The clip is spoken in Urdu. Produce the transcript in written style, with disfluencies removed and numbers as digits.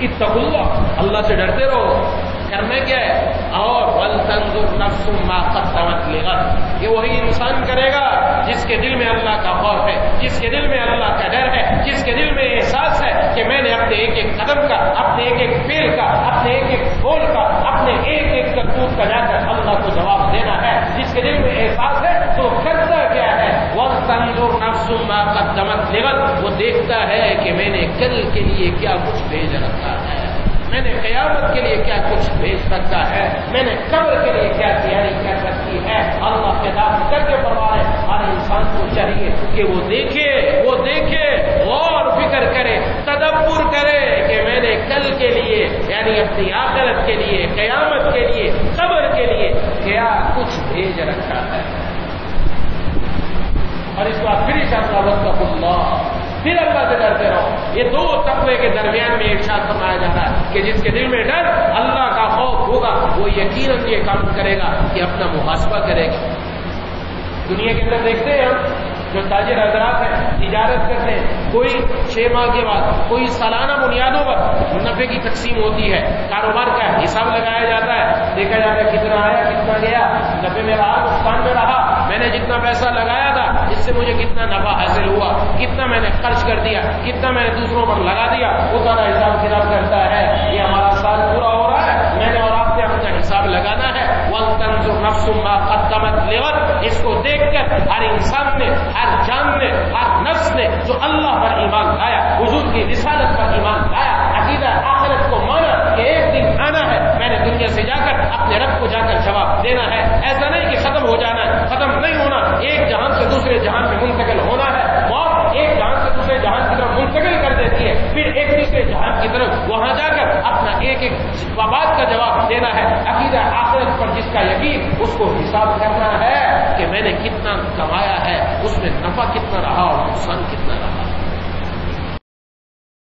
اتقوا اللہ، اللہ سے ڈرتے رہو۔ کرنا کیا ہے؟ اور وَلْتَنظُرْ نَفْسٌ مَّا قَدَّمَتْ لِغَدٍ، یہ وہی انسان کرے گا جس کے دل میں اللہ کا خوف ہے، جس کے دل میں اللہ کا ڈر ہے، جس کے دل میں احساس ہے کہ میں نے اپنے ایک ایک قدم کا، اپنے ایک ایک فعل کا، اپنے ایک ایک بول کا، اپنے ایک ایک کرتوت کا جا کر اللہ کو جواب دینا ہے۔ جس کے دل میں احساس ہے تو کرتا کیا ہے؟ وَلْتَنظُرْ نَفْسٌ مَّا قَدَّمَتْ لِغَدٍ، وہ دیکھتا ہے کہ میں نے کل کے لیے کیا کچھ بھیج رکھا ہے، میں نے قیامت کے لیے کیا کچھ بھیج رکھا ہے، میں نے قبر کے لیے کیا تیاری کر رکھی ہے۔ اللہ کے دعوت کر کے فرمائے ہر انسان کو چاہیے کہ وہ دیکھے غور فکر کرے، تدبر کرے کہ میں نے کل کے لیے یعنی اپنی آخرت کے لیے، قیامت کے لیے، قبر کے لیے کیا کچھ بھیج رکھا ہے۔ اور اس بات پھر انشاءاللہ واتقوا اللہ، پھر اللہ سے ڈرتے رہو۔ یہ دو تقوی کے درمیان میں ارشاد فرمایا جا رہا ہے کہ جس کے دل میں ڈر اللہ کا خوف ہوگا وہ یقیناً یہ کام کرے گا کہ اپنا محاسبہ کرے گا۔ دنیا کے اندر دیکھتے ہیں ہم جو تاجر حضرات ہیں تجارت کرتے ہیں، کوئی 6 ماہ کے بعد کوئی سالانہ بنیادوں پر نفع کی تقسیم ہوتی ہے، کاروبار کا حساب لگایا جاتا ہے، دیکھا جاتا ہے کتنا آیا کتنا گیا، نفع میں رہا نقصان میں رہا، میں نے جتنا پیسہ لگایا تھا اس سے مجھے کتنا نفع حاصل ہوا، کتنا میں نے خرچ کر دیا، کتنا میں نے دوسروں پر لگا دیا، وہ سارا حساب کتاب کرتا ہے۔ یہ ہمارا سال پورا ہو رہا ہے، میں نے اور آپ نے اپنا حساب لگانا ہے۔ وَلْتَنظُرْ نَفْسٌ مَّا قَدَّمَتْ لِغَدٍ، اس کو دیکھ کر ہر انسان نے، ہر جان نے، ہر نفس نے جو اللہ پر ایمان لایا، حضور کی رسالت پر ایمان لایا، عقیدہ آخرت کو مانا کہ ایک دن آنا ہے، میں نے دنیا سے جا کر اپنے رب کو جا کر جواب دینا ہے۔ ایسا نہیں کہ ختم ہو جانا ہے، ختم نہیں ہونا، ایک جہان سے دوسرے جہان میں منتقل ہونا ہے۔ موت ایک جہان سے دوسرے جہان کی طرف منتقل کر دیتی ہے، پھر ایک دوسرے جہان کی طرف وہاں جا کر اپنا ایک ایک بات کا جواب دینا ہے۔ عقیدہ آخرت پر جس کا یقین، اس کو حساب کرنا ہے کہ میں نے کتنا کمایا ہے، اس میں نفع کتنا رہا اور نقصان کتنا رہا۔